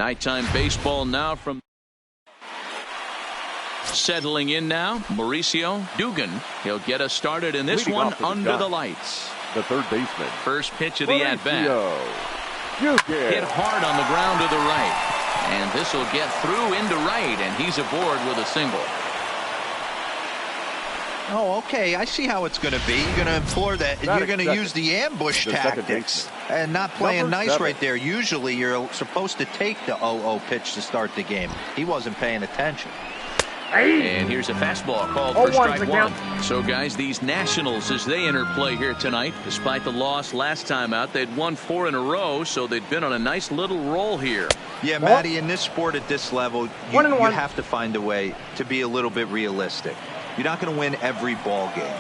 Nighttime baseball now from settling in now. Mauricio Dugan. He'll get us started in this one under the lights. The third baseman. First pitch of the at-bat. Hit hard on the ground to the right. And this will get through into right, and he's aboard with a single. Oh, okay. I see how it's going to be. You're going to implore that. You're going to use the ambush tactics and not playing nice right there. Usually you're supposed to take the 0-0 pitch to start the game. He wasn't paying attention. And here's a fastball called for strike one. So, guys, these Nationals, as they enter play here tonight, despite the loss last time out, they'd won 4 in a row, so they'd been on a nice little roll here. Yeah, Matty, in this sport at this level, you have to find a way to be a little bit realistic. You're not going to win every ball game.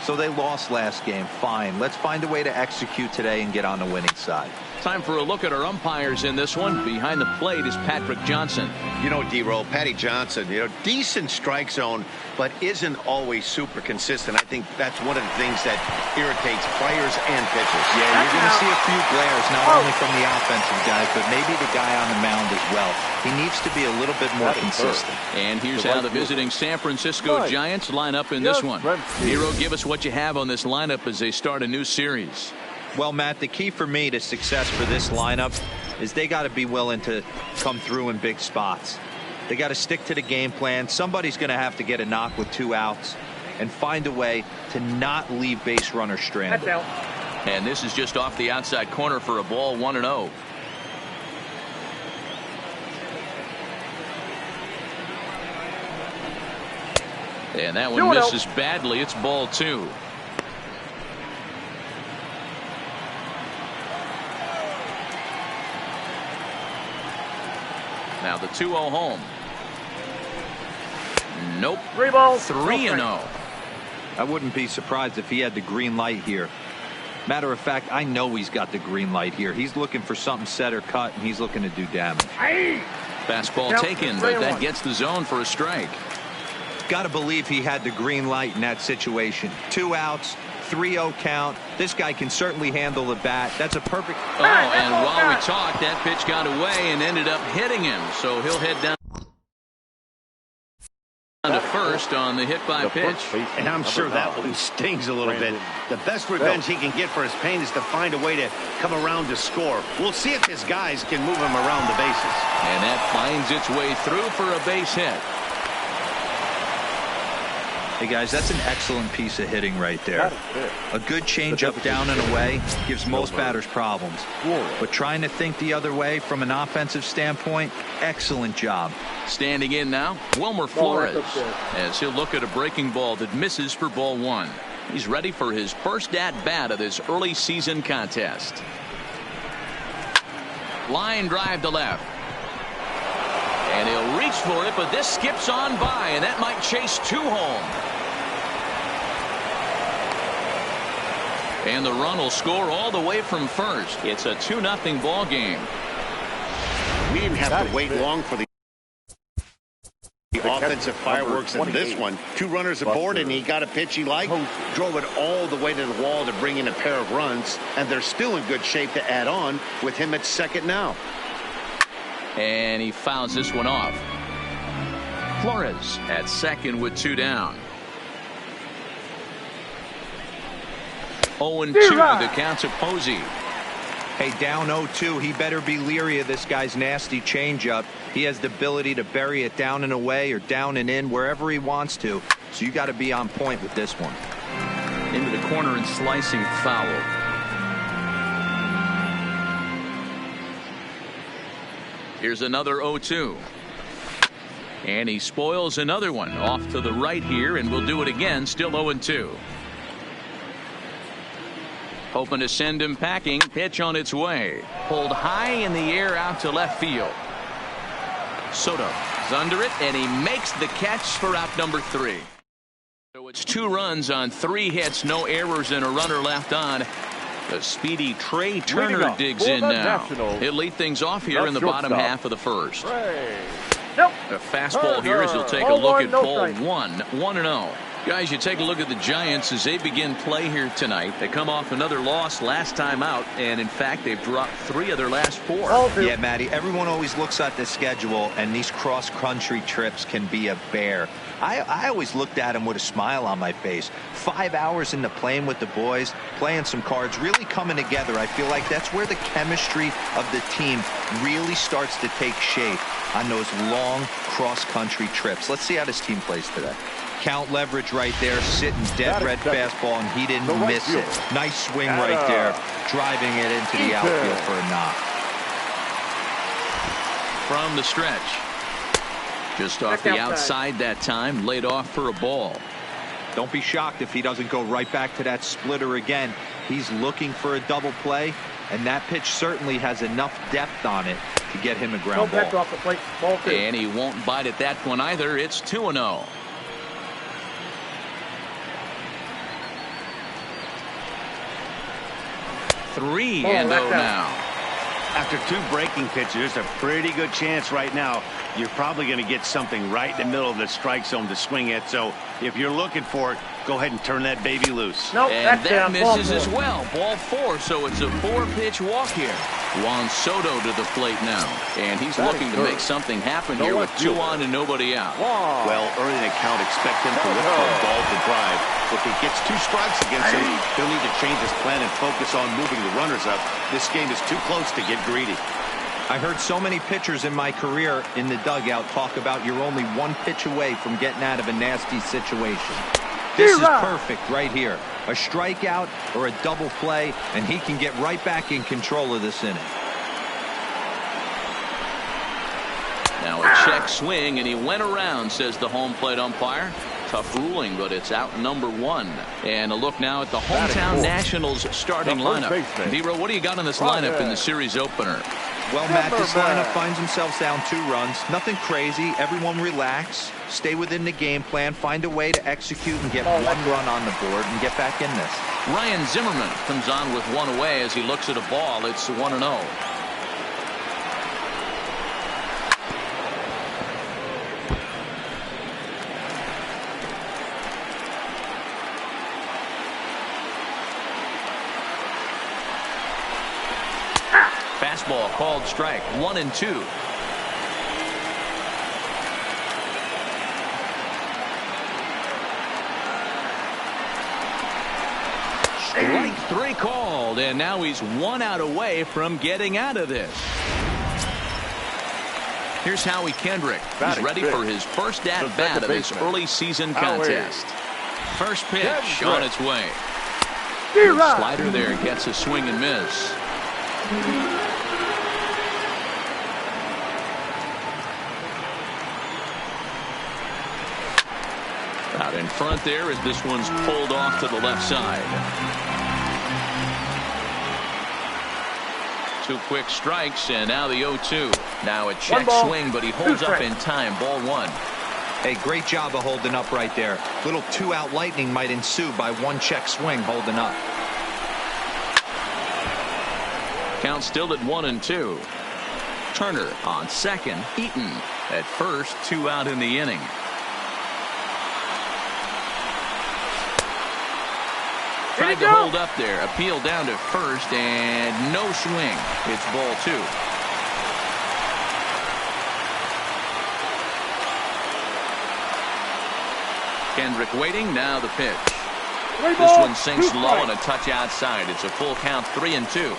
So they lost last game. Fine. Let's find a way to execute today and get on the winning side. Time for a look at our umpires in this one. Behind the plate is Patrick Johnson. You know, D-Roll, Patty Johnson, decent strike zone, but isn't always super consistent. I think that's one of the things that irritates players and pitchers. Yeah, you're going to see a few glares, not only from the offensive guys, but maybe the guy on the mound as well. He needs to be a little bit more consistent. And here's how the visiting San Francisco Giants line up in this one. Hero, give us what you have on this lineup as they start a new series. Well, Matt, the key for me to success for this lineup is they got to be willing to come through in big spots. They got to stick to the game plan. Somebody's going to have to get a knock with 2 outs and find a way to not leave base runners stranded. And this is just off the outside corner for a ball, 1-0. And that one misses badly. It's ball 2. Now the 2-0 home. Nope. 3-0. I wouldn't be surprised if he had the green light here. Matter of fact, I know he's got the green light here. He's looking for something set or cut, and he's looking to do damage. Fastball taken, but that gets the zone for a strike. Got to believe he had the green light in that situation. 2 outs. 3-0 count. This guy can certainly handle the bat. That's a perfect. Oh, and while we talked, that pitch got away and ended up hitting him. So he'll head down to first on the hit by pitch. And I'm sure that one stings a little bit. The best revenge he can get for his pain is to find a way to come around to score. We'll see if his guys can move him around the bases. And that finds its way through for a base hit. Hey, guys, that's an excellent piece of hitting right there. A good changeup down and away gives most batters problems. But trying to think the other way from an offensive standpoint, excellent job. Standing in now, Wilmer Flores, as he'll look at a breaking ball that misses for ball 1. He's ready for his first at-bat of this early season contest. Line drive to left. And he'll reach for it, but this skips on by, and that might chase 2 home. And the run will score all the way from first. It's a 2-0 ball game. We didn't have to wait long for the offensive fireworks in this one. 2 runners aboard, and he got a pitch he liked, drove it all the way to the wall to bring in a pair of runs, and they're still in good shape to add on with him at second now. And he fouls this one off. Flores at second with 2 down. 0-2 the count to Posey. Hey, down 0-2. He better be leery of this guy's nasty changeup. He has the ability to bury it down and away or down and in wherever he wants to. So you got to be on point with this one. Into the corner and slicing foul. Here's another 0-2. And he spoils another one off to the right here, and we'll do it again. Still 0-2. Hoping to send him packing. Pitch on its way. Pulled high in the air out to left field. Soto is under it, and he makes the catch for out number 3. So it's 2 runs on 3 hits, no errors, and a runner left on. The speedy Trey Turner digs in now. He'll lead things off here in the bottom half of the first. The fastball here as he'll take a look at ball 1. 1-0. Guys, you take a look at the Giants as they begin play here tonight. They come off another loss last time out, and in fact they've dropped 3 of their last 4. Yeah, Matty, everyone always looks at the schedule, and these cross-country trips can be a bear. I always looked at them with a smile on my face. 5 hours into playing with the boys, playing some cards, really coming together. I feel like that's where the chemistry of the team really starts to take shape on those long cross-country trips. Let's see how this team plays today. Count leverage right there, sitting dead red fastball, and he didn't miss it. Nice swing right there, driving it into the outfield for a knock. From the stretch. Just off the outside that time, laid off for a ball. Don't be shocked if he doesn't go right back to that splitter again. He's looking for a double play, and that pitch certainly has enough depth on it to get him a ground ball. Off the plate. Ball 2. And he won't bite at that one either. It's 2-0. Three and 0 now. After 2 breaking pitches, there's a pretty good chance right now you're probably going to get something right in the middle of the strike zone to swing at. So if you're looking for it, go ahead and turn that baby loose. Nope, and that misses ball as well. Ball 4, so it's a 4-pitch walk here. Juan Soto to the plate now, and he's looking to make something happen here with 2 on and nobody out. Well, early in the count, expect him to look for a ball to drive. If he gets 2 strikes against him, he'll need to change his plan and focus on moving the runners up. This game is too close to get greedy. I heard so many pitchers in my career in the dugout talk about you're only 1 pitch away from getting out of a nasty situation. This is perfect right here. A strikeout or a double play, and he can get right back in control of this inning. Now a check swing, and he went around, says the home plate umpire. Tough ruling, but it's out number 1. And a look now at the hometown Nationals starting lineup. Vero, what do you got on this lineup in the series opener? Well, Matt, this lineup finds themselves down 2 runs. Nothing crazy. Everyone relax. Stay within the game plan. Find a way to execute and get 1 run on the board and get back in this. Ryan Zimmerman comes on with 1 away as he looks at a ball. It's 1-0. Fastball called strike. 1-2. Strike 3 called, and now he's 1 out away from getting out of this. Here's Howie Kendrick. He's ready for his first at-bat of this early season contest. First pitch on its way. Slider there gets a swing and miss. Out in front there as this one's pulled off to the left side. 2 quick strikes, and now the 0-2. Now a check swing, but he holds up in time. Ball 1. Hey, great job of holding up right there. Little 2-out lightning might ensue by 1 check swing holding up. Count still at 1-2. Turner on second. Eaton at first. 2 out in the inning. Tried to hold up there. Appeal down to first, and no swing. It's ball 2. Kendrick waiting. Now the pitch. This one sinks low and a touch outside. It's a full count. 3-2.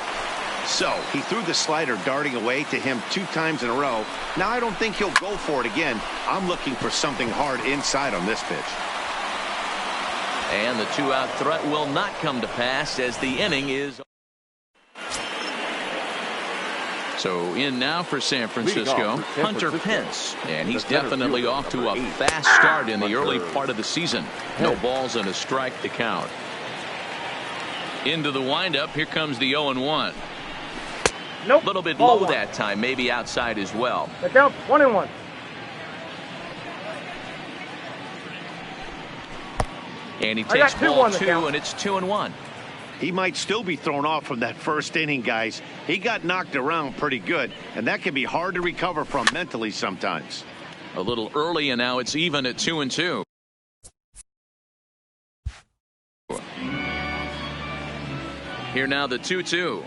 So he threw the slider darting away to him 2 times in a row. Now I don't think he'll go for it again. I'm looking for something hard inside on this pitch. And the 2-out threat will not come to pass as the inning is. So in now for San Francisco, Hunter Pence, and he's definitely off to a fast start in the early part of the season. No balls and a strike to count. Into the windup, here comes the 0-1. Nope. A little bit low that time, maybe outside as well. The count 1-1. And he takes ball 2, and it's 2-1. He might still be thrown off from that first inning, guys. He got knocked around pretty good, and that can be hard to recover from mentally sometimes. A little early, and now it's even at 2-2. Here now the 2-2.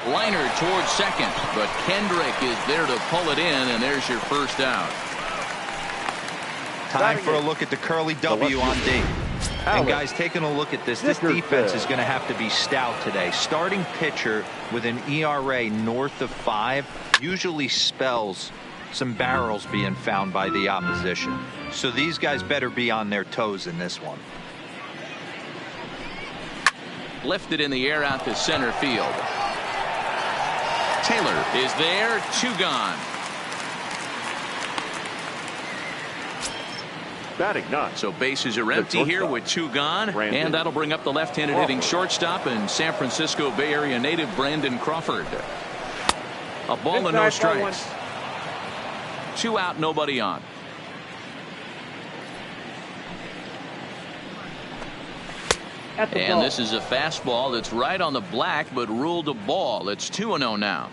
Liner towards second, but Kendrick is there to pull it in, and there's your first out. Time for a look at the curly W on D. And guys, taking a look at this defense is going to have to be stout today. Starting pitcher with an ERA north of 5 usually spells some barrels being found by the opposition. So these guys better be on their toes in this one. Lifted in the air out to center field. Taylor is there, 2 gone. Batting none. So bases are empty here with 2 gone, and that'll bring up the left-handed hitting shortstop and San Francisco Bay Area native Brandon Crawford. A ball and no strikes. 2 out, nobody on. And this is a fastball that's right on the black, but ruled a ball. It's 2-0 now.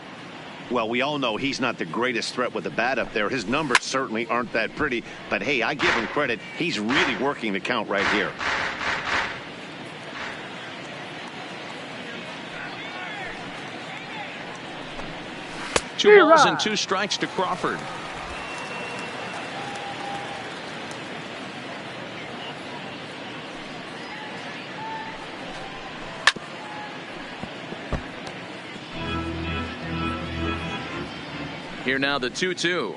Well, we all know he's not the greatest threat with the bat up there. His numbers certainly aren't that pretty. But, hey, I give him credit. He's really working the count right here. Two balls and 2 strikes to Crawford. Here now the 2-2.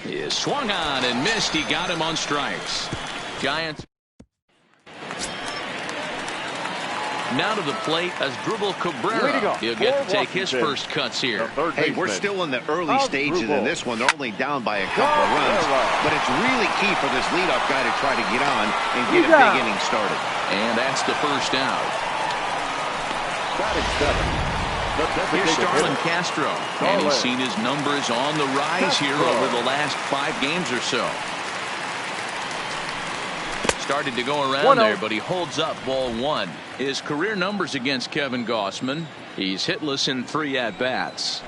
He is swung on and missed. He got him on strikes. Giants. Now to the plate as Asdrubal Cabrera. He'll get to take his first cuts here. Hey, we're still in the early stages in this one. They're only down by a couple of runs. But it's really key for this leadoff guy to try to get on and get a big inning started. And that's the first out. Batting 7. Here's Starlin Castro, and he's seen his numbers on the rise here over the last 5 games or so. Started to go around there, but he holds up ball 1. His career numbers against Kevin Gausman, he's hitless in 3 at-bats.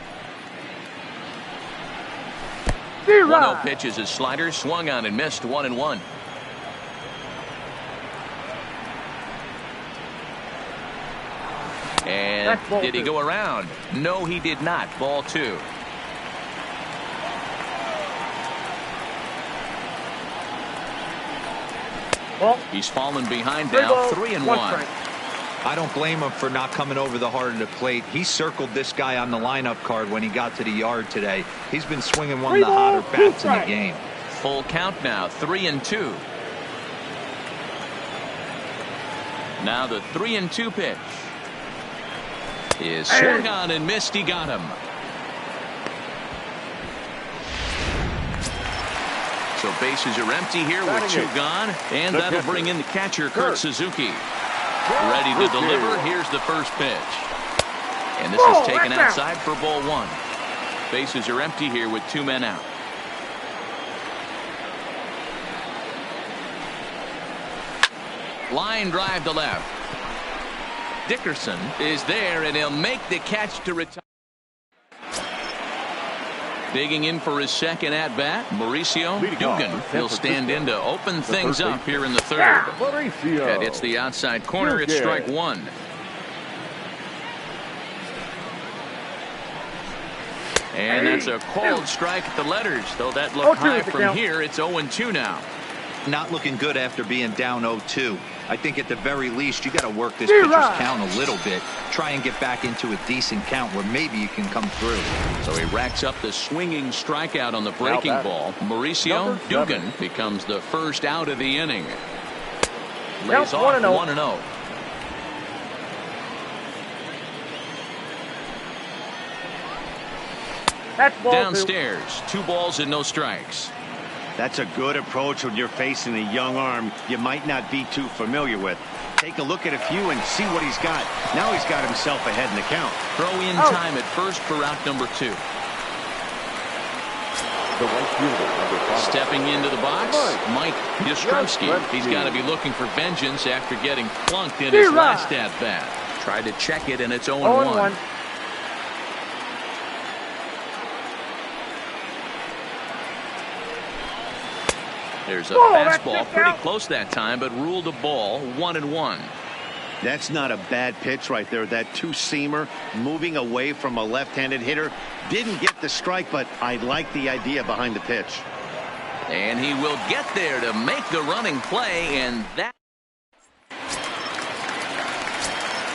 1-0 pitch is his slider, swung on and missed, 1-1. And did he go around? No, he did not. Ball 2. He's fallen behind now, 3-1. I don't blame him for not coming over the heart of the plate. He circled this guy on the lineup card when he got to the yard today. He's been swinging one of the hotter bats in the game. Full count now, 3-2. Now the 3-2 pitch. Is swung on and missed. He got him. So bases are empty here with 2 gone, and that'll bring in the catcher Kurt Suzuki. Ready to deliver. Here's the first pitch, and this is taken outside for ball 1. Bases are empty here with 2 men out. Line drive to left. Dickerson is there, and he'll make the catch to retire. Digging in for his second at-bat, Mauricio Dugan. He'll stand in to open things up here in the 3rd. That hits the outside corner. It's strike 1. And that's a cold strike at the letters, though that looked high from here. It's 0-2 now. Not looking good after being down 0-2. I think at the very least you got to work this pitcher's count a little bit. Try and get back into a decent count where maybe you can come through. So he racks up the swinging strikeout on the breaking ball. Mauricio Dugan becomes the first out of the inning. Lays off 1-0. Downstairs, 2 balls and no strikes. That's a good approach when you're facing a young arm you might not be too familiar with. Take a look at a few and see what he's got. Now he's got himself ahead in the count. Throw in time at first for out number 2. Stepping into the box, Mike Yastrzemski. He's got to be looking for vengeance after getting plunked in his last at-bat. Tried to check it, and it's 0-1. There's a Oh, that's fastball kicked pretty out. close that time, but ruled a ball 1-1. That's not a bad pitch right there. That two-seamer moving away from a left-handed hitter. Didn't get the strike, but I like the idea behind the pitch. And he will get there to make the running play, and that.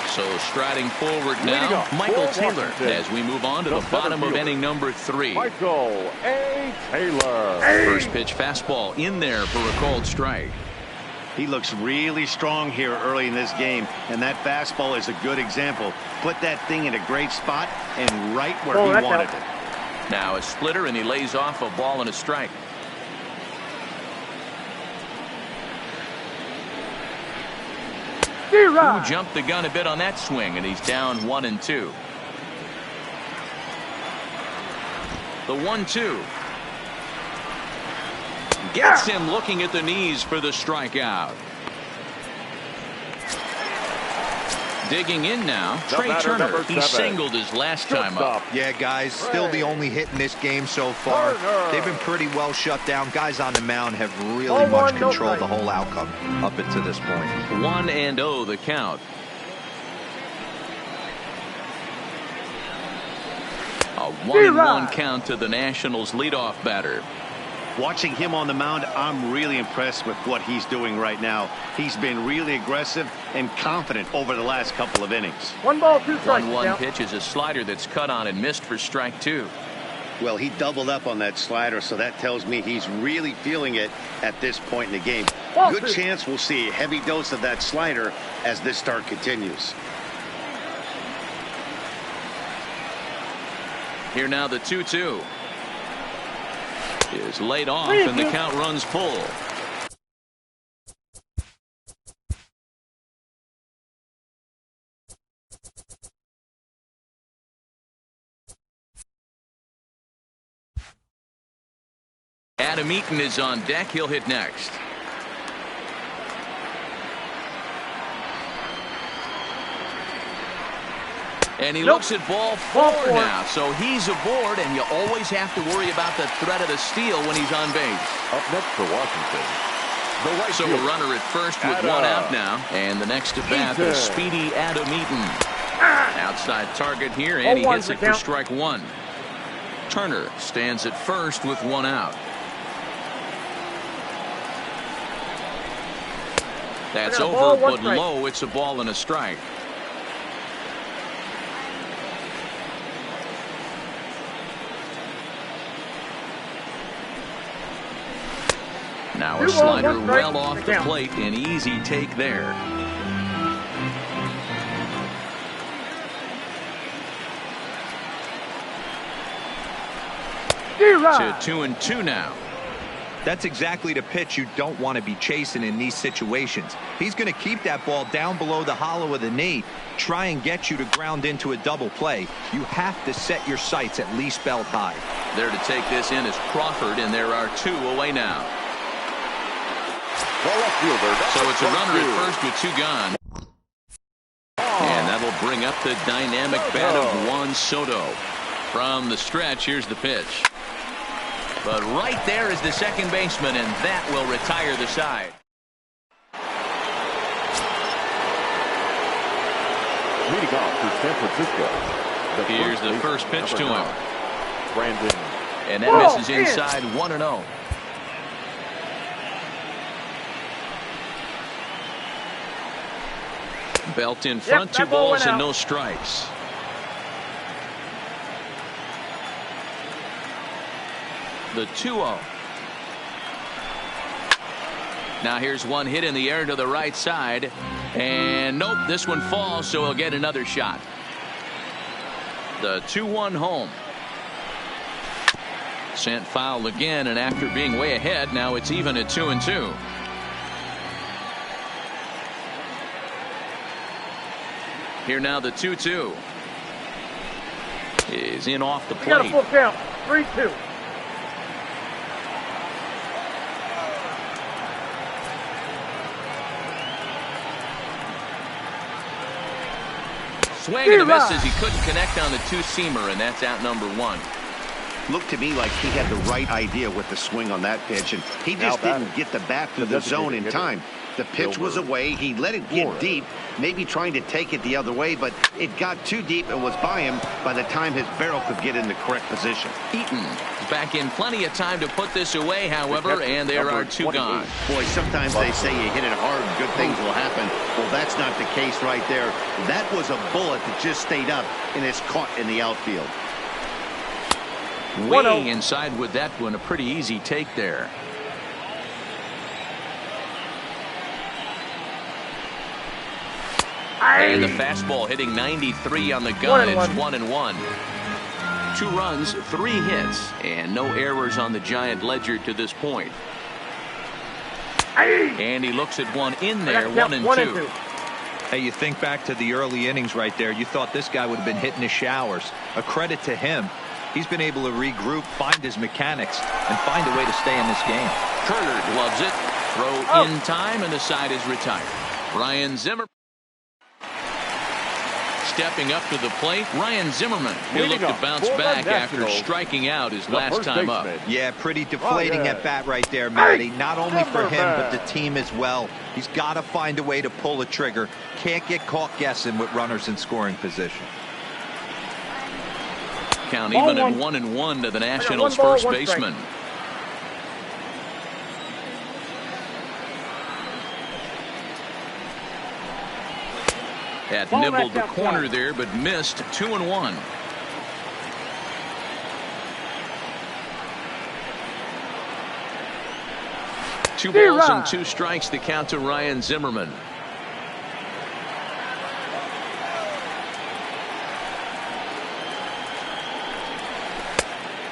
So striding forward now, Michael Taylor, as we move on to the bottom of inning number 3. Michael A. Taylor. First pitch fastball in there for a called strike. He looks really strong here early in this game, and that fastball is a good example. Put that thing in a great spot and right where he wanted it. Now a splitter, and he lays off a ball and a strike. Who jumped the gun a bit on that swing, and he's down 1-2. The 1-2 gets him looking at the knees for the strikeout. Digging in now, Trey Turner. He singled his last time up. Yeah, guys, still the only hit in this game so far. They've been pretty well shut down. Guys on the mound have really much controlled the whole outcome up until this point. 1-0 the count. A 1-1 count to the Nationals leadoff batter. Watching him on the mound, I'm really impressed with what he's doing right now. He's been really aggressive and confident over the last couple of innings. 1-2 strikes. 1-1 pitch is a slider that's cut on and missed for strike 2. Well, he doubled up on that slider, so that tells me he's really feeling it at this point in the game. Good chance we'll see a heavy dose of that slider as this start continues. Here now the 2-2 is laid off, and the count runs full. Adam Eaton is on deck. He'll hit next. And he looks at ball 4 now, so he's aboard, and you always have to worry about the threat of the steal when he's on base. Up next for Washington, the right So a runner at first with 1 out now, and the next at bat is speedy Adam Eaton. Outside target here, and he hits it for strike 1. Turner stands at first with 1 out. That's over, but low. It's a ball and a strike. Now a slider well off the plate, an easy take there. To 2-2 now. That's exactly the pitch you don't want to be chasing in these situations. He's going to keep that ball down below the hollow of the knee, try and get you to ground into a double play. You have to set your sights at least belt high. There to take this in is Crawford, and there are 2 away now. So it's a runner at first with 2 gone. And that'll bring up the dynamic bat of Juan Soto. From the stretch, here's the pitch. But right there is the second baseman, and that will retire the side. Leading off to San Francisco. Here's the first pitch to him. Brandon. And that misses inside 1-0. Belt in front, 2 balls and no strikes. The 2-0. Now here's one hit in the air to the right side. And nope, this one falls, so he'll get another shot. The 2-1 home. Sent foul again, and after being way ahead, now it's even at 2-2. Here now the 2-2 is in off the plate. Got a full count. 3-2. Swing and a miss as he couldn't connect on the 2-seamer, and that's out number 1. looked to me like he had the right idea with the swing on that pitch, and he just didn't get the bat through the zone in time. The pitch was away. He let it get deep, maybe trying to take it the other way, but it got too deep and was by him by the time his barrel could get in the correct position. Eaton is back in plenty of time to put this away, however, and there are two gone. Boy, sometimes they say you hit it hard and good things will happen. Well, that's not the case right there. That was a bullet that just stayed up and is caught in the outfield. Way inside with that one, a pretty easy take there. And the fastball hitting 93 on the gun. It's 1-1. 2 runs, 3 hits, and no errors on the Giant ledger to this point. And he looks at one in there, 1-2. Hey, you think back to the early innings right there. You thought this guy would have been hitting his showers. A credit to him. He's been able to regroup, find his mechanics, and find a way to stay in this game. Turner gloves it. Throw in time, and the side is retired. Ryan Zimmerman stepping up to the plate. Ryan Zimmerman will look to bounce back after striking out his last time up. Yeah, pretty deflating at bat right there, Matty. Not only for him, but the team as well. He's got to find a way to pull a trigger. Can't get caught guessing with runners in scoring position. Count even at 1-1 to the Nationals' first baseman. Had nibbled the corner there, but missed. 2-1. Two balls and 2 strikes, the count to Ryan Zimmerman.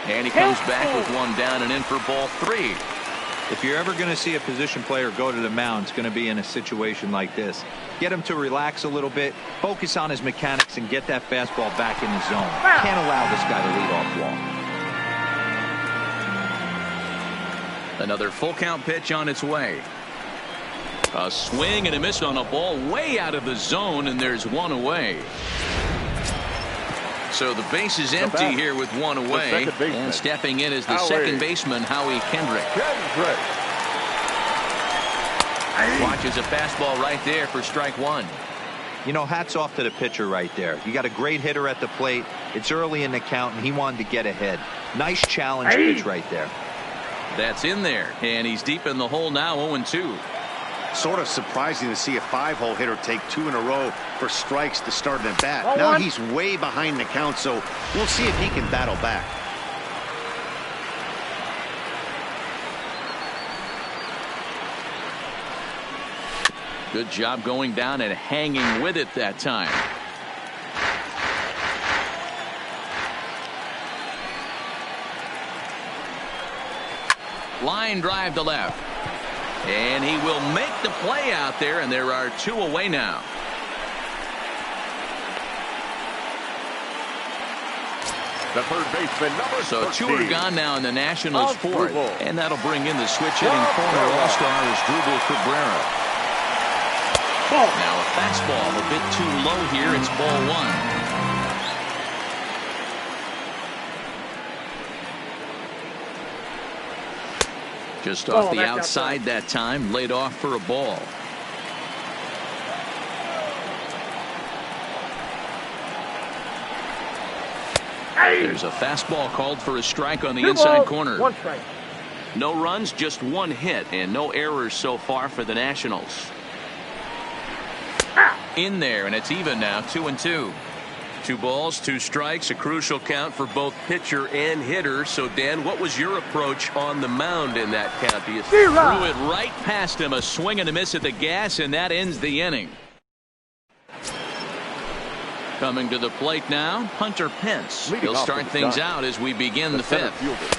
And he comes back with one down and in for ball 3. If you're ever going to see a position player go to the mound, it's going to be in a situation like this. Get him to relax a little bit, focus on his mechanics, and get that fastball back in the zone. Can't allow this guy to lead off walk. Another full count pitch on its way. A swing and a miss on a ball way out of the zone, and there's one away. So the base is empty here with one away, and stepping in is the second baseman, Howie Kendrick. Watches a fastball right there for strike 1. You know, hats off to the pitcher right there. You got a great hitter at the plate. It's early in the count, and he wanted to get ahead. Nice challenge pitch right there. That's in there, and he's deep in the hole now, 0-2. Sort of surprising to see a 5-hole hitter take 2 in a row for strikes to start an at bat. Now he's way behind the count, so we'll see if he can battle back. Good job going down and hanging with it that time. Line drive to left. And he will make the play out there, and there are 2 away now. The third baseman, number 13. So 2 are gone now in the Nationals' 4th. And that'll bring in the switch-hitting former All-Star Asdrubal Cabrera. Now a fastball a bit too low here. It's ball 1. Just off the outside that time, laid off for a ball. There's a fastball called for a strike on the inside corner. 1 strike. No runs, just 1 hit, and no errors so far for the Nationals. In there, and it's even now, 2-2. 2 balls, 2 strikes, a crucial count for both pitcher and hitter. So, Dan, what was your approach on the mound in that count? You threw it right past him, a swing and a miss at the gas, and that ends the inning. Coming to the plate now, Hunter Pence. He'll start things out as we begin the 5th.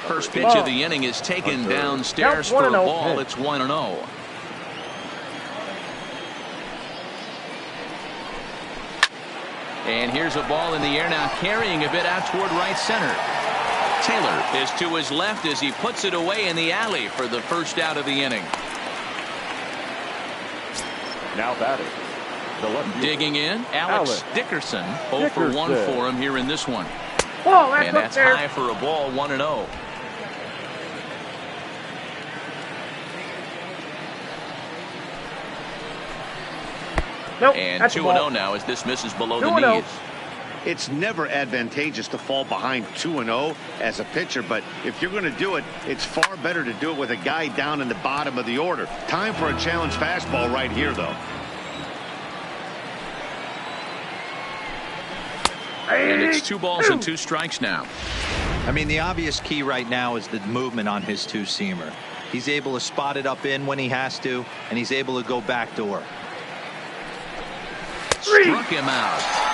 First pitch of the inning is taken downstairs for a ball. It's 1-0. And here's a ball in the air now, carrying a bit out toward right center. Taylor is to his left as he puts it away in the alley for the first out of the inning. Now batting. Digging in, Alex Dickerson. 0 for 1 for him here in this one. Oh, And that's high for a ball, 1-0. Nope, And that's 2-0 now as this misses below the 2-0. knees. It's never advantageous to fall behind 2-0 as a pitcher, but if you're going to do it, it's far better to do it with a guy down in the bottom of the order. Time for a challenge fastball right here, though. And it's 2 balls and 2 strikes now. I mean, the obvious key right now is the movement on his two-seamer. He's able to spot it up in when he has to, and he's able to go backdoor. Struck him out.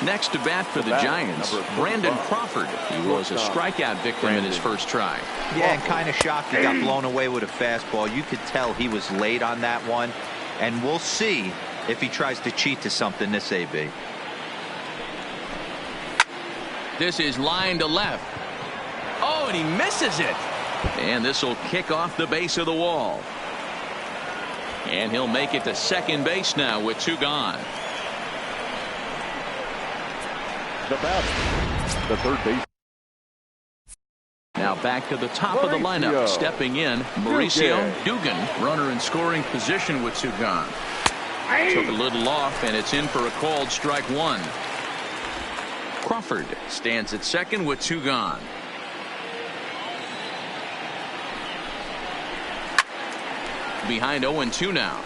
Next to bat for the Giants, Brandon Crawford. He was a strikeout victim in his first try. Yeah, and kind of shocked he got blown away with a fastball. You could tell he was late on that one, and we'll see if he tries to cheat to something this AB. This is line to left. Oh, and he misses it. And this will kick off the base of the wall. And he'll make it to second base now with 2 gone. The batter, the third base. Now back to the top of the lineup. Stepping in, Mauricio Dugan. Runner in scoring position with 2 gone. Took a little off, and it's in for a called strike 1. Crawford stands at second with 2 gone. Behind 0-2 now.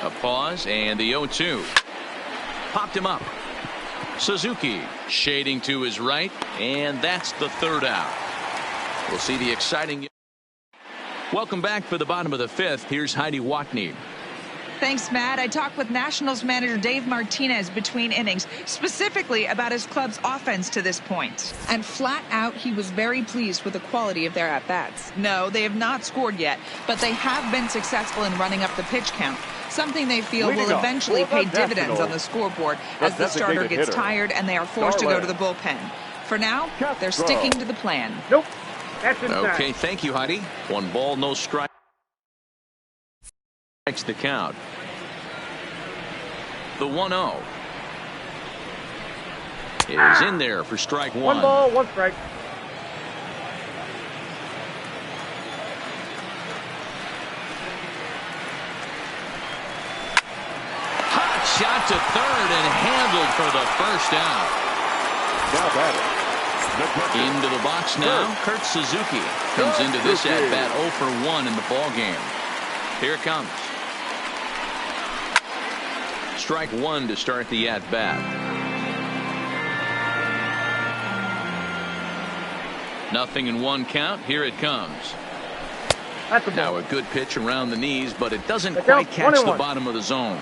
A pause and the 0-2. Popped him up. Suzuki shading to his right, and that's the 3rd out. We'll see the exciting. Welcome back for the bottom of the 5th. Here's Heidi Watney. Thanks, Matt. I talked with Nationals manager Dave Martinez between innings, specifically about his club's offense to this point. And flat out, he was very pleased with the quality of their at-bats. No, they have not scored yet, but they have been successful in running up the pitch count, something they feel will eventually pay dividends on the scoreboard as the starter gets tired and they are forced to go to the bullpen. For now, they're sticking to the plan. Nope. That's inside. Okay, thank you, Heidi. 1 ball, no strike. The count. The 1-0 is in there for strike 1. 1 ball, 1 strike. Hot shot to third and handled for the first out. Now batting. Into the box now. Kurt Suzuki comes into this at bat 0 for 1 in the ball game. Here it comes. Strike 1 to start the at bat. Nothing in 1 count. Here it comes. That's a ball. Now a good pitch around the knees, but it doesn't quite catch the bottom of the zone.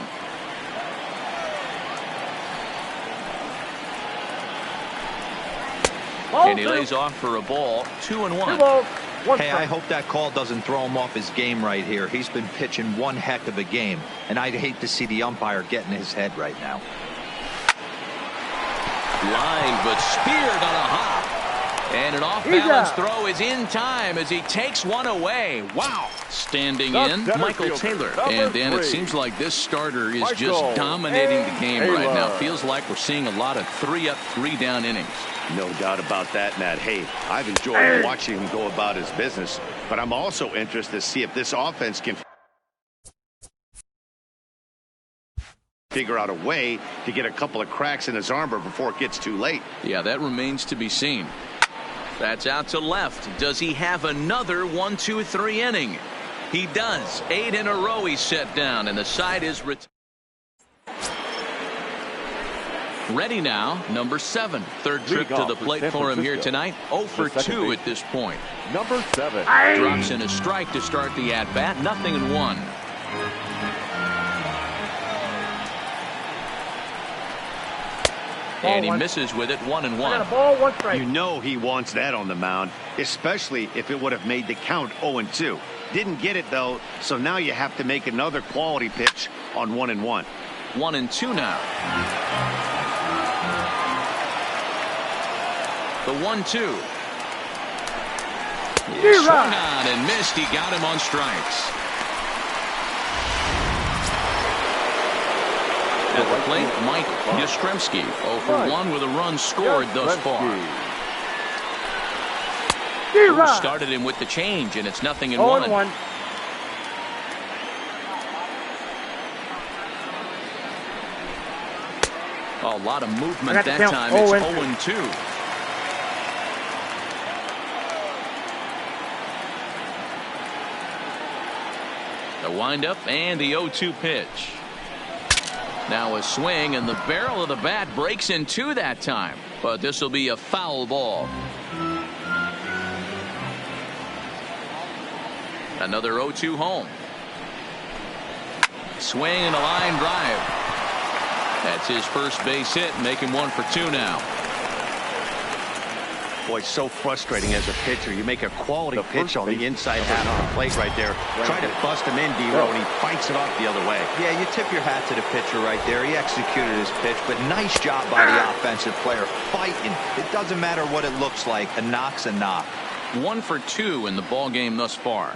And he lays off for a ball. 2-1. 2 balls, 1 Hey, strike. I hope that call doesn't throw him off his game right here. He's been pitching one heck of a game, and I'd hate to see the umpire get in his head right now. Line, but speared on a hop. And an off-balance throw is in time as he takes one away. Wow. Standing in, Michael Taylor. And Dan, it seems like this starter is just dominating the game right now. Feels like we're seeing a lot of 3-up, 3-down innings. No doubt about that, Matt. Hey, I've enjoyed watching him go about his business, but I'm also interested to see if this offense can figure out a way to get a couple of cracks in his armor before it gets too late. Yeah, that remains to be seen. That's out to left. Does he have another 1, 2, 3 inning? He does. 8 in a row he's set down, and the side is ready now. Number 7. Third trip to the plate for him here tonight. 0 for 2 at this point. Number 7. Drops in a strike to start the at-bat. Nothing in 1. And he misses with it. 1-1. Got a ball, 1 strike. You know he wants that on the mound, especially if it would have made the count 0-2. Didn't get it, though, so now you have to make another quality pitch on 1-1. 1-2 now. The 1-2. He swung on and missed. He got him on strikes. At the plate, Mike Yastrzemski, 0 for 1 with a run scored thus far. Who started him with the change, and it's 0-1. A lot of movement that time. It's 0-2. The windup and the 0-2 pitch. Now a swing, and the barrel of the bat breaks in two that time. But this will be a foul ball. Another 0-2 home. Swing and a line drive. That's his first base hit, making 1 for 2 now. Boy, so frustrating as a pitcher. You make a quality pitch on the inside half of the plate right there. Try to bust him in, D-Row, and he fights it off the other way. Yeah, you tip your hat to the pitcher right there. He executed his pitch, but nice job by the offensive player. Fighting. It doesn't matter what it looks like. A knock's a knock. 1 for 2 in the ball game thus far.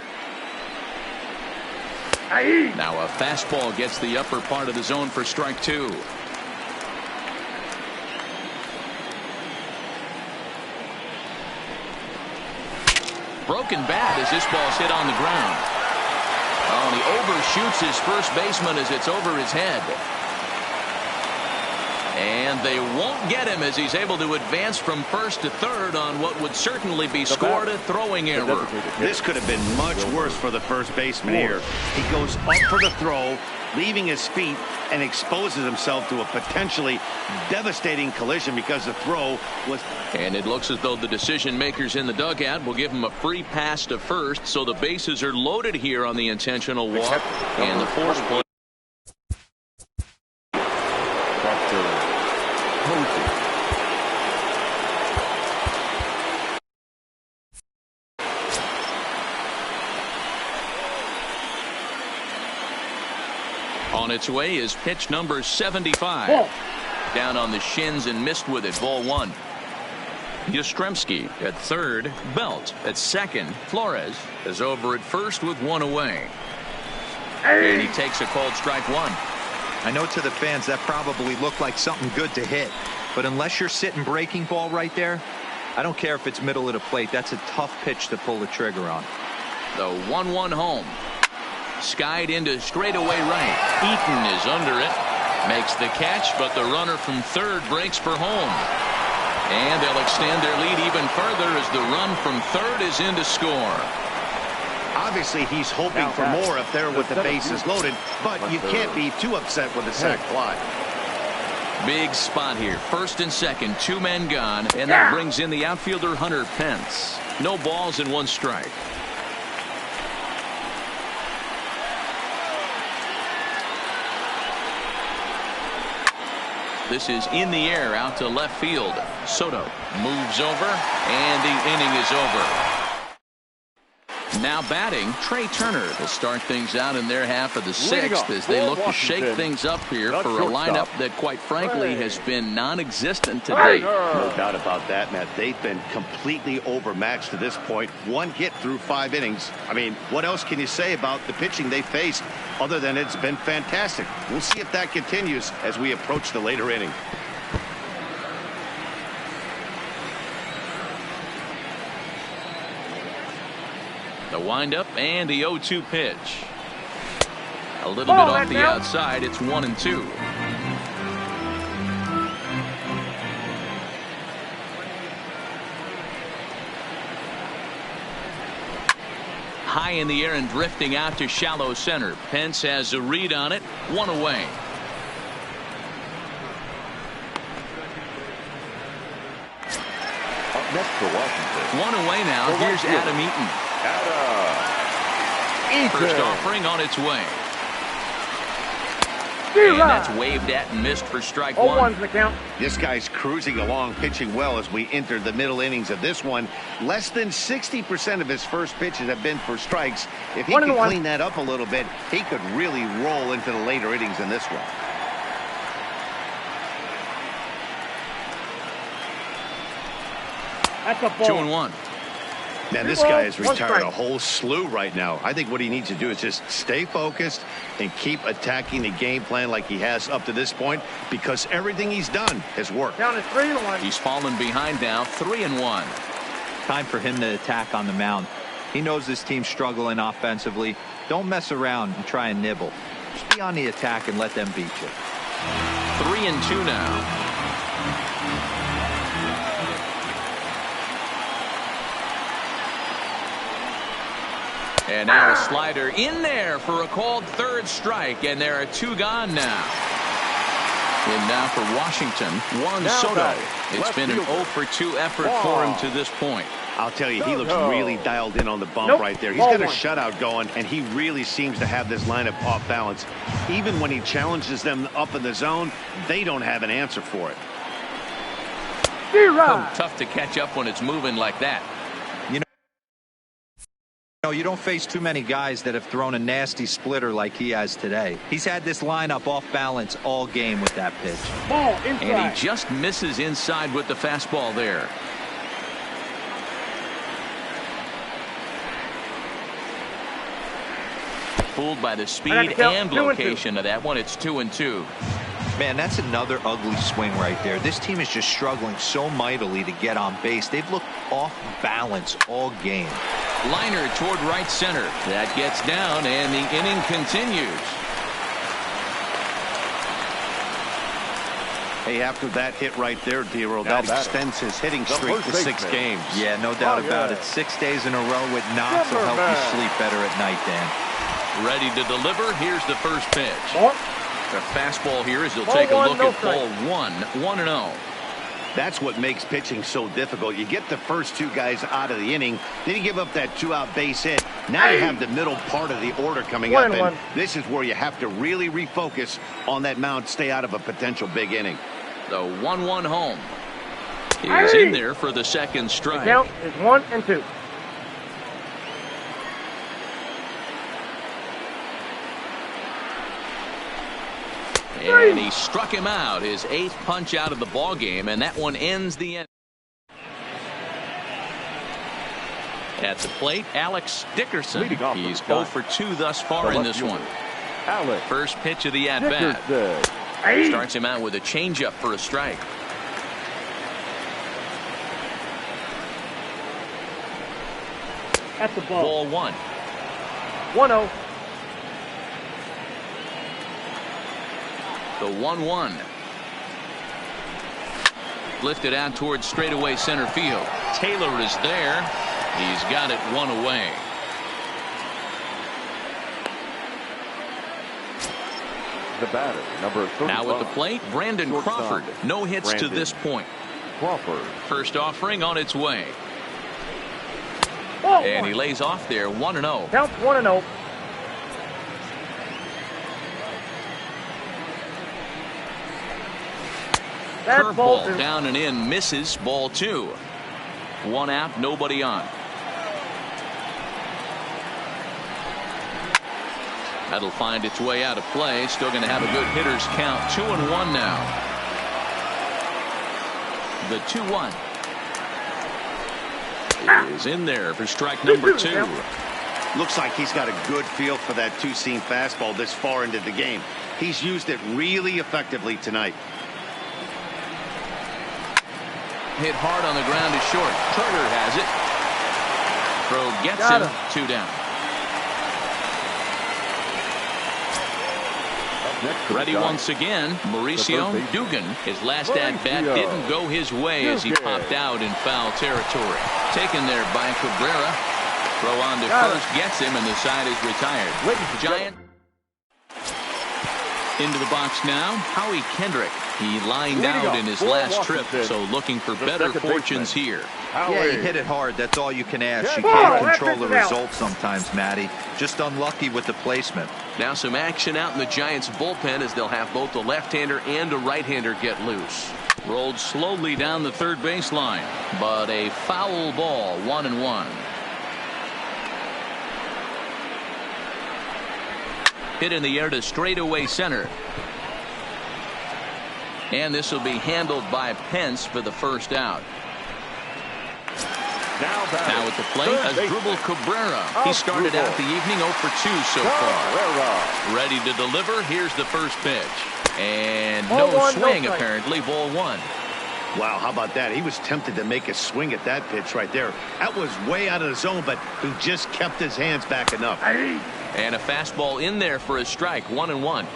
Now a fastball gets the upper part of the zone for strike 2. Broken bat as this ball's hit on the ground. Oh, and he overshoots his first baseman as it's over his head. And they won't get him as he's able to advance from first to third on what would certainly be scored a throwing error. This could have been much worse for the first baseman here. He goes up for the throw, leaving his feet, and exposes himself to a potentially devastating collision because the throw was... And it looks as though the decision makers in the dugout will give him a free pass to first, so the bases are loaded here on the intentional walk. And the force play. On its way is pitch number 75. Down on the shins and missed with it. Ball 1. Yastrzemski at third. Belt at second. Flores is over at first with 1 away. And he takes a called strike 1. I know to the fans that probably looked like something good to hit, but unless you're sitting breaking ball right there, I don't care if it's middle of the plate. That's a tough pitch to pull the trigger on. The 1-1 home. Skied into straightaway right. Eaton is under it. Makes the catch, but the runner from third breaks for home. And they'll extend their lead even further as the run from third is in to score. Obviously, he's hoping for more up there with the bases loaded, but you can't be too upset with a sac fly. Big spot here. First and second, 2 men gone, and that brings in the outfielder Hunter Pence. No balls and 1 strike. This is in the air out to left field. Soto moves over, and the inning is over. Now batting, Trey Turner will start things out in their half of the 6th as they look to shake things up here for a lineup that, quite frankly, has been non-existent to date. No doubt about that, Matt. They've been completely overmatched to this point. 1 hit through 5 innings. I mean, what else can you say about the pitching they faced other than it's been fantastic? We'll see if that continues as we approach the later inning. The windup and the 0-2 pitch. A little bit off the outside. It's 1-2. High in the air and drifting out to shallow center. Pence has a read on it. 1 away. Up next for Washington. 1 away now. Here's Adam Eaton. First offering on its way. And that's waved at and missed for strike 1. The count. This guy's cruising along, pitching well as we enter the middle innings of this one. Less than 60% of his first pitches have been for strikes. If he can clean that up a little bit, he could really roll into the later innings in this one. That's a ball. 2-1. Man, this guy has retired a whole slew right now. I think what he needs to do is just stay focused and keep attacking the game plan like he has up to this point, because everything he's done has worked. Down to 3-1. He's fallen behind now, 3-1. Time for him to attack on the mound. He knows this team's struggling offensively. Don't mess around and try and nibble. Just be on the attack and let them beat you. 3-2 now. And now a slider in there for a called third strike, and there are 2 gone now. And now for Washington, Juan Soto. It's been an 0-for-2 effort for him to this point. I'll tell you, he looks really dialed in on the bump right there. He's got a shutout going, and he really seems to have this lineup off balance. Even when he challenges them up in the zone, they don't have an answer for it. Tough to catch up when it's moving like that. You don't face too many guys that have thrown a nasty splitter like he has today. He's had this lineup off balance all game with that pitch. Ball inside. And he just misses inside with the fastball there. Fooled by the speed and location of that one. It's 2-2. Man, that's another ugly swing right there. This team is just struggling so mightily to get on base. They've looked off balance all game. Liner toward right center. That gets down, and the inning continues. Hey, after that hit right there, D-Roll, that extends his hitting streak to 6 games. Yeah, no doubt about it. 6 days in a row with knocks will help you sleep better at night, Dan. Ready to deliver. Here's the first pitch. The fastball here as he'll take a look at ball 1, 1-0. That's what makes pitching so difficult. You get the first 2 guys out of the inning, then you give up that 2-out base hit. Now you have the middle part of the order coming up, and this is where you have to really refocus on that mound, stay out of a potential big inning. The 1-1 home. He's in there for the second strike. The count is 1-2. And he struck him out, his 8th punch out of the ball game, and that one ends the end. At the plate, Alex Dickerson. He's 0-for-2 thus far in this one. First pitch of the at-bat. Starts him out with a changeup for a strike. That's the ball. Ball 1. 1-0. The 1-1. Lifted out towards straightaway center field. Taylor is there. He's got it 1 away. The batter, number 35. Now at the plate, Brandon Crawford. No hits to this point. Crawford. First offering on its way. And he lays off there, 1-0. Count 1-0. Curveball down and in, misses. Ball 2. 1 out, nobody on. That'll find its way out of play. Still going to have a good hitter's count. 2-1 now. The 2-1 is in there for strike number 2. Looks like he's got a good feel for that 2-seam fastball this far into the game. He's used it really effectively tonight. Hit hard on the ground is short. Turner has it. Throw gets him. 2 down. Ready once again. Mauricio Dugan. His last at-bat didn't go his way as he popped out in foul territory. Taken there by Cabrera. Throw on to first gets him, and the side is retired. Giant into the box now. Howie Kendrick. He lined out in his last trip, so looking for better fortunes here. Yeah, he hit it hard. That's all you can ask. You can't control the result sometimes, Matty. Just unlucky with the placement. Now some action out in the Giants bullpen as they'll have both a left-hander and a right-hander get loose. Rolled slowly down the third baseline, but a foul ball, 1-1. Hit in the air to straightaway center. And this will be handled by Pence for the first out. Now at the plate, Asdrubal Cabrera. He started out the evening 0 for 2 so far. Ready to deliver. Here's the first pitch. And no swing, apparently. Ball 1. Wow, how about that? He was tempted to make a swing at that pitch right there. That was way out of the zone, but he just kept his hands back enough. And a fastball in there for a strike. 1-1.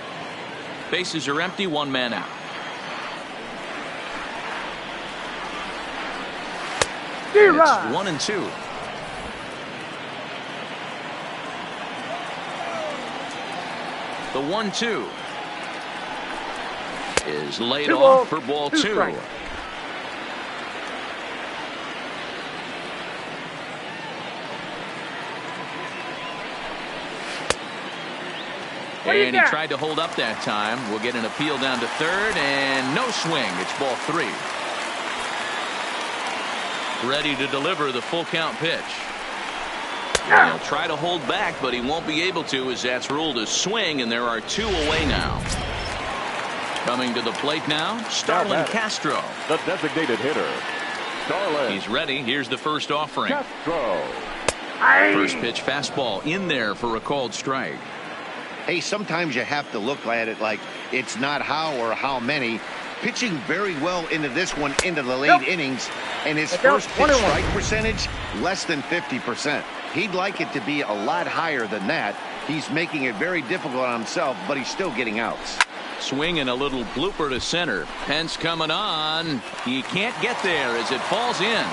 Bases are empty. 1 man out. It's 1-2. The 1-2 is laid off for ball 2. And he tried to hold up that time. We'll get an appeal down to third, and no swing. It's ball 3. Ready to deliver the full count pitch. He'll try to hold back, but he won't be able to, as that's ruled a swing, and there are 2 away now. Coming to the plate now, Starlin Castro. The designated hitter, Starlin. He's ready. Here's the first offering. Castro. First pitch fastball in there for a called strike. Hey, sometimes you have to look at it like it's not how or how many. Pitching very well into this one, into the late innings, and his first pitch strike percentage, less than 50%. He'd like it to be a lot higher than that. He's making it very difficult on himself, but he's still getting outs. Swing and a little blooper to center. Pence coming on. He can't get there as it falls in.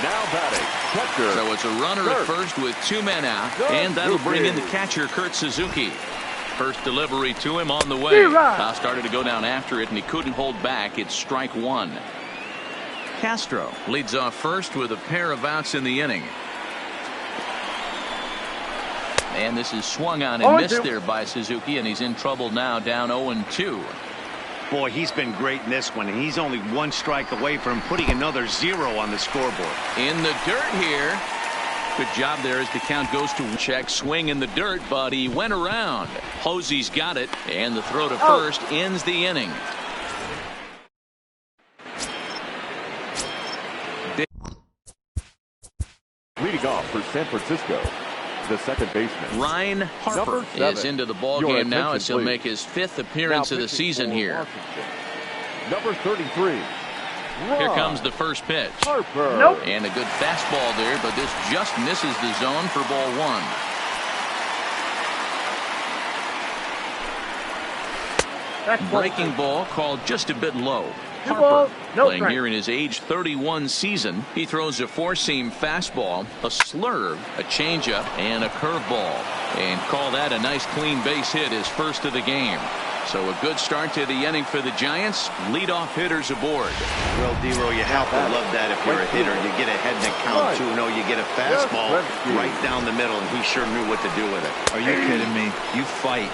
Now batting, catcher. So it's a runner at first with 2 men out, and that'll bring in the catcher, Kurt Suzuki. First delivery to him on the way. Started to go down after it, and he couldn't hold back. It's strike 1. Castro leads off first with a pair of outs in the inning. And this is swung on and missed there by Suzuki, and he's in trouble now, down 0-2. Boy, he's been great in this one, and he's only 1 strike away from putting another 0 on the scoreboard. In the dirt here. Good job there as the count goes to check. Swing in the dirt, but he went around. Hosey's got it, and the throw to first ends the inning. Leading off for San Francisco, the second baseman, Ryan Harper, is into the ball game now as he'll make his 5th appearance of the season here. Number 33. Here comes the first pitch. Harper. And a good fastball there, but this just misses the zone for ball 1. Breaking ball called just a bit low. Harper playing here in his age 31 season. He throws a 4-seam fastball, a slurve, a changeup, and a curveball. And call that a nice clean base hit, his first of the game. So a good start to the inning for the Giants. Leadoff hitters aboard. Well, D-Row, you have to love that if you're a hitter. You get ahead in the count 2-0. You get a fastball right down the middle, and he sure knew what to do with it. Are you kidding me? You fight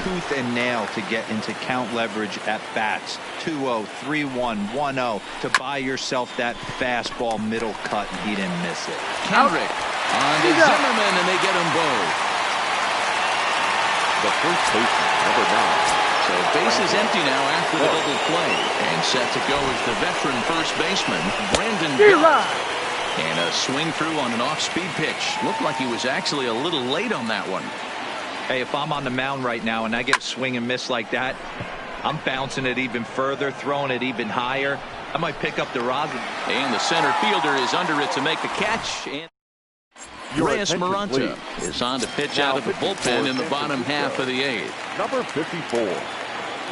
tooth and nail to get into count leverage at bats. 2-0, 3-1, 1-0 to buy yourself that fastball middle cut, and he didn't miss it. Kendrick on to Zimmerman, and they get them both. The first baseman, number 9. So base is empty now after the double play, and set to go is the veteran first baseman Brandon Belt. And a swing through on an off-speed pitch. Looked like he was actually a little late on that one. Hey, if I'm on the mound right now and I get a swing and miss like that, I'm bouncing it even further, throwing it even higher. I might pick up the rosin. And the center fielder is under it to make the catch. And Reyes Maranta is on to pitch out of the bullpen in the bottom half of the 8th. Number 54.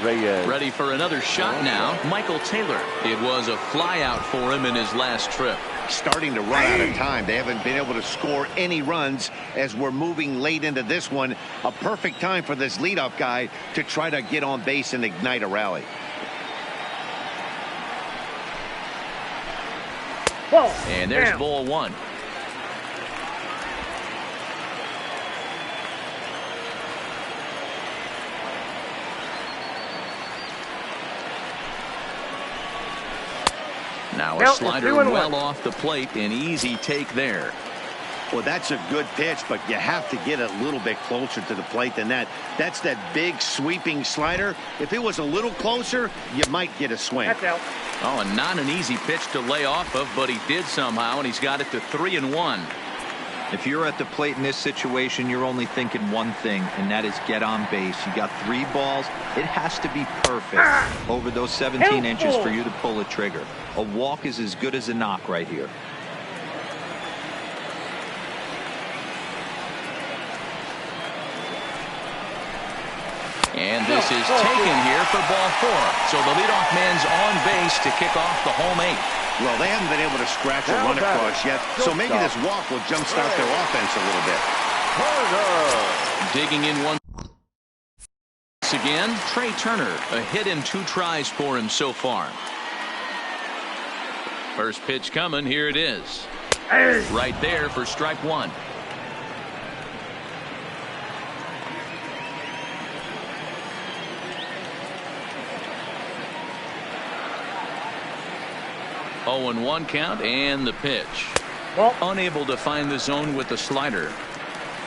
Reyes. Ready for another shot now, Michael Taylor. It was a flyout for him in his last trip. Starting to run out of time. They haven't been able to score any runs as we're moving late into this one. A perfect time for this leadoff guy to try to get on base and ignite a rally. And there's ball 1. Now a slider well off the plate, an easy take there. Well, that's a good pitch, but you have to get a little bit closer to the plate than that. That's that big sweeping slider. If it was a little closer, you might get a swing. That's out. Oh, and not an easy pitch to lay off of, but he did somehow, and he's got it to 3-1. If you're at the plate in this situation, you're only thinking one thing, and that is get on base. You got 3 balls. It has to be perfect over those 17 inches for you to pull a trigger. A walk is as good as a knock right here. And this is taken here for ball 4. So the leadoff man's on base to kick off the home 8th. Well, they haven't been able to scratch a run across yet, so maybe this walk will jumpstart their offense a little bit. Digging in once again, Trey Turner. A hit in 2 tries for him so far. First pitch coming. Here it is. Right there for strike 1. Oh, and 1 count, and the pitch. Well, unable to find the zone with the slider.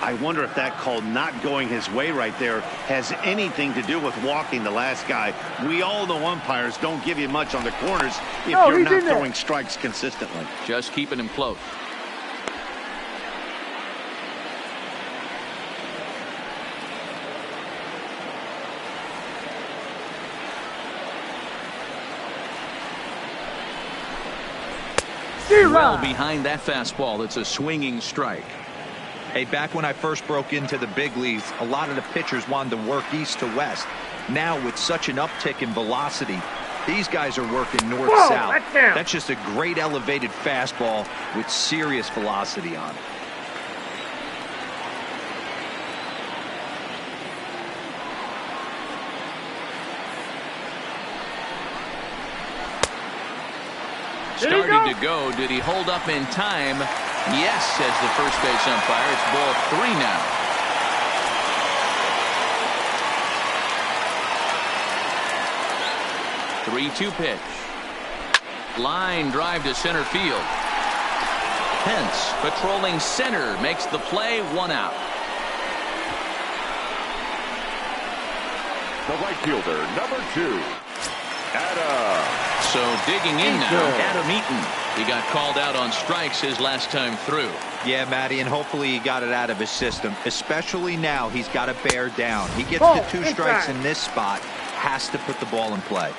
I wonder if that call not going his way right there has anything to do with walking the last guy. We all know umpires don't give you much on the corners if you're not throwing strikes consistently. Just keeping him close. Well behind that fastball. It's a swinging strike. Hey, back when I first broke into the big leagues, a lot of the pitchers wanted to work east to west. Now, with such an uptick in velocity, these guys are working north-south. That's just a great elevated fastball with serious velocity on it. Starting to go. Did he hold up in time? Yes, says the first base umpire. It's ball 3 now. Three-2 pitch. Line drive to center field. Pence patrolling center makes the play. 1 out. The right fielder, number 2, Adam. So digging in now, Adam Eaton. He got called out on strikes his last time through. Yeah, Matty, and hopefully he got it out of his system. Especially now, he's got to bear down. He gets the 2 strikes in this spot, has to put the ball in play.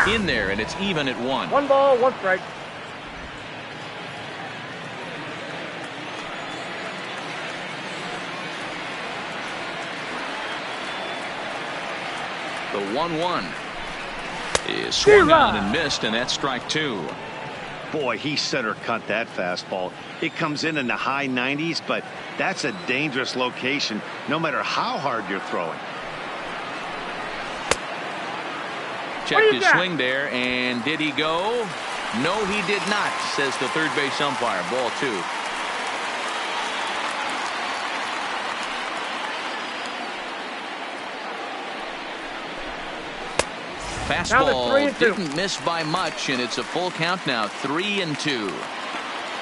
In there, and it's even at 1. 1 ball, 1 strike. The 1-1 is swung on and missed, and that's strike 2. Boy, he center cut that fastball. It comes in the high 90s, but that's a dangerous location no matter how hard you're throwing. Checked his swing there, and did he go? No, he did not, says the third base umpire. Ball 2. Fastball didn't miss by much, and it's a full count now. 3-2.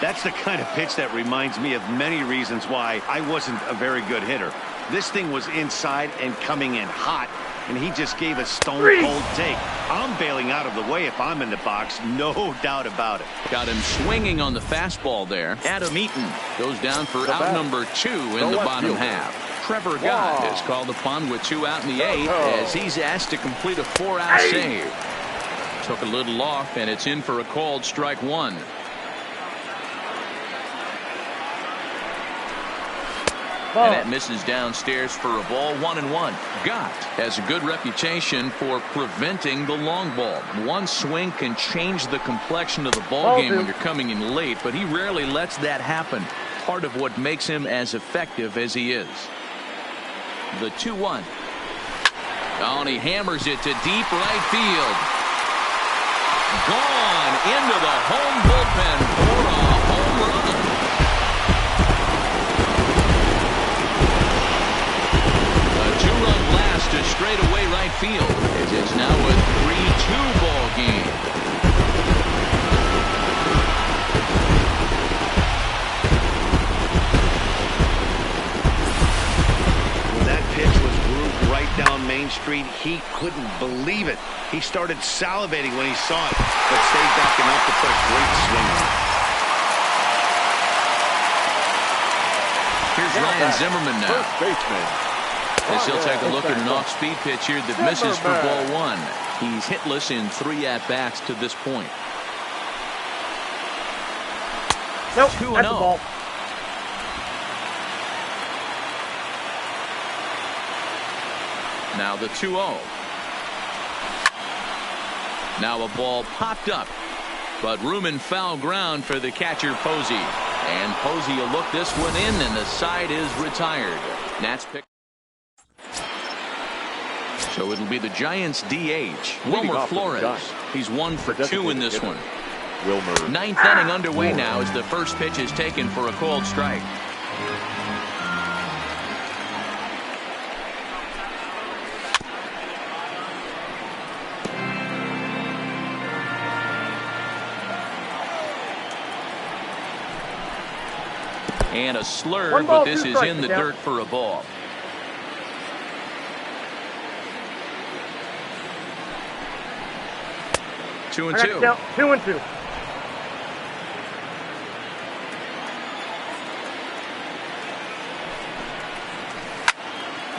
That's the kind of pitch that reminds me of many reasons why I wasn't a very good hitter. This thing was inside and coming in hot, and he just gave a stone-cold take. I'm bailing out of the way if I'm in the box, no doubt about it. Got him swinging on the fastball there. Adam Eaton goes down for out number 2 in the bottom half. Trevor Gott is called upon with 2 out in the 8th as he's asked to complete a 4-out save. Took a little off, and it's in for a called strike 1. And that misses downstairs for a ball. 1-1. Gott has a good reputation for preventing the long ball. One swing can change the complexion of the ball game when you're coming in late, but he rarely lets that happen. Part of what makes him as effective as he is. The 2-1. Oh, and he hammers it to deep right field. Gone into the home bullpen for a home run. A 2-run blast to straightaway right field. It is now a 3-2 ball game. When that pitch was grooved right down Main Street, he couldn't believe it. He started salivating when he saw it, but stayed back enough to put a great swing on it. Here's Ryan Zimmerman now. First baseman. As he'll take a look at an off-speed pitch here that misses for ball one. He's hitless in 3 at-bats to this point. Nope, 2-0. that's a ball. Now the 2-0. Now a ball popped up, but room and foul ground for the catcher Posey. And Posey will look this one in, and the side is retired. Nats pick. So it'll be the Giants DH, Wilmer Flores. He's 1 for 2 in this one. Wilmer. 9th inning underway now as the first pitch is taken for a called strike. And a slur, but this is in the dirt for a ball. Two and two. 2-2.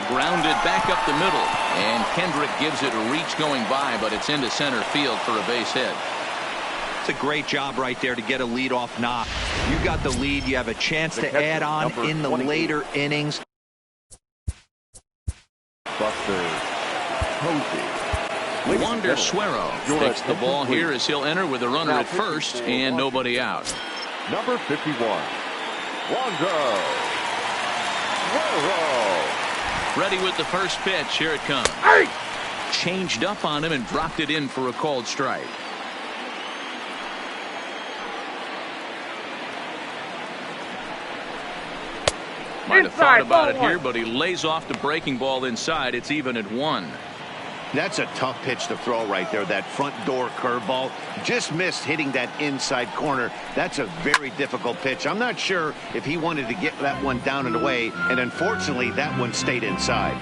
Grounded back up the middle, and Kendrick gives it a reach going by, but it's into center field for a base hit. It's a great job right there to get a leadoff knock. You got the lead. You have a chance to add on in the later innings. Buster Posey. Wander Suero takes the ball here as he'll enter with a runner at first and nobody out. Number 51. Wander Suero. Ready with the first pitch. Here it comes. Changed up on him and dropped it in for a called strike. Might have thought about it here, but he lays off the breaking ball inside. It's even at 1. That's a tough pitch to throw right there. That front door curveball just missed hitting that inside corner. That's a very difficult pitch. I'm not sure if he wanted to get that one down and away, and unfortunately that one stayed inside.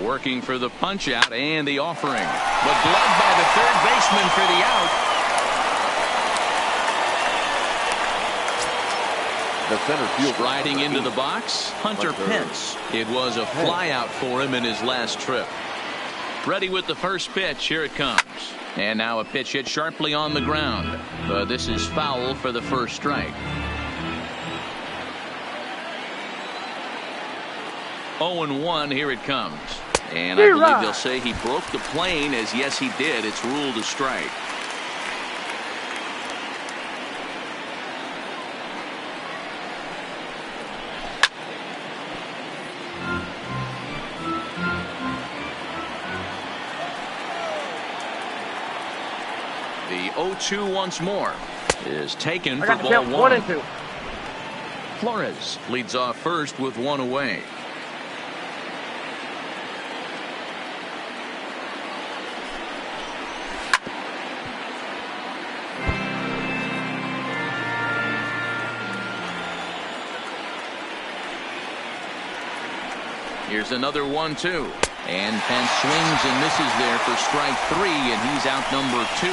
Working for the punch out and the offering, but gloved by the third baseman for the out. The center field riding into the box, Hunter Pence. It was a fly out for him in his last trip. Ready with the first pitch. Here it comes. And now a pitch hit sharply on the ground. But this is foul for the first strike. 0-1. Here it comes. And I believe they'll say he broke the plane, as yes he did. It's ruled a strike. The 0-2 once more is taken for ball 1. 1-2. Flores leads off first with 1 away. Here's another 1-2. And Pence swings and misses there for strike 3, and he's out number 2.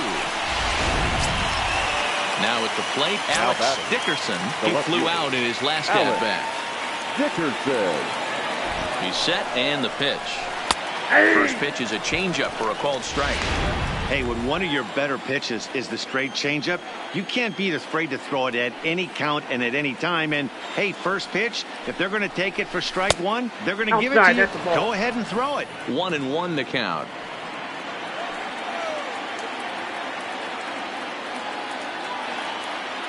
Now at the plate, Alex Dickerson. He flew out in his last at-bat. Dickerson. He's set and the pitch. First pitch is a changeup for a called strike. Hey, when one of your better pitches is the straight changeup, you can't be afraid to throw it at any count and at any time. And hey, first pitch, if they're going to take it for strike 1, they're going to give it to you. Go ahead and throw it. 1-1 to count.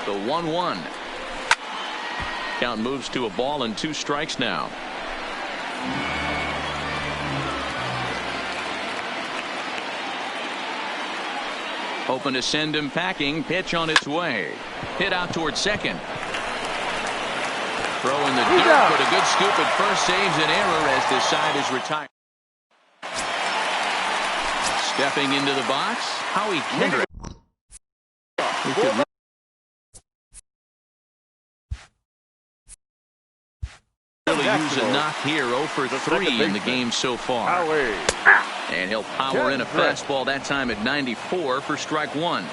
The 1-1. Count moves to a ball and 2 strikes now. Hoping to send him packing. Pitch on its way. Hit out towards second. Throwing the dirt, but a good scoop at first saves an error as this side is retired. Stepping into the box, Howie Kendrick. Really use a knock here, 0 for 3 in the game so far. And he'll power in a fastball that time at 94 for strike 1.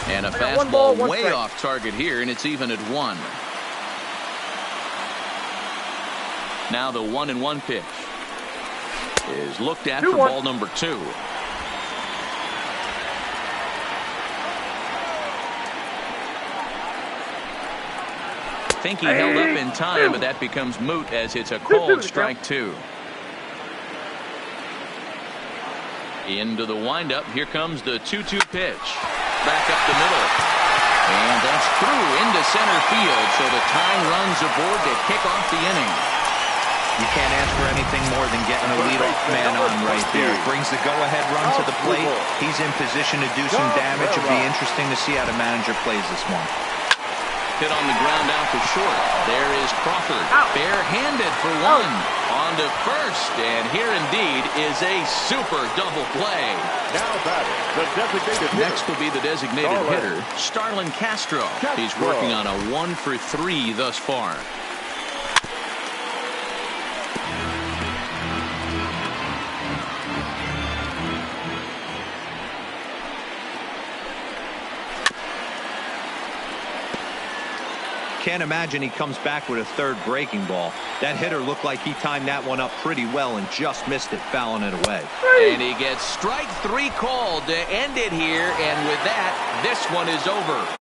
And a fastball way off target here, and it's even at 1. Now the 1-1 pitch is looked at for ball number 2. I think he held up in time, but that becomes moot as it's a called strike 2. Into the windup. Here comes the 2-2 pitch. Back up the middle. And that's through into center field. So the tying runs aboard to kick off the inning. You can't ask for anything more than getting a leadoff man on right there. Brings the go-ahead run to the plate. He's in position to do some damage. It'll be interesting to see how the manager plays this one. Hit on the ground out to short. There is Crawford. Barehanded for 1. On to first. And here indeed is a super double play. Now batting, the designated hitter. Next will be the designated hitter, Starlin Castro. He's working on a 1 for 3 thus far. Can't imagine he comes back with a third breaking ball. That hitter looked like he timed that one up pretty well and just missed it, fouling it away. And he gets strike 3 called to end it here, and with that, this one is over.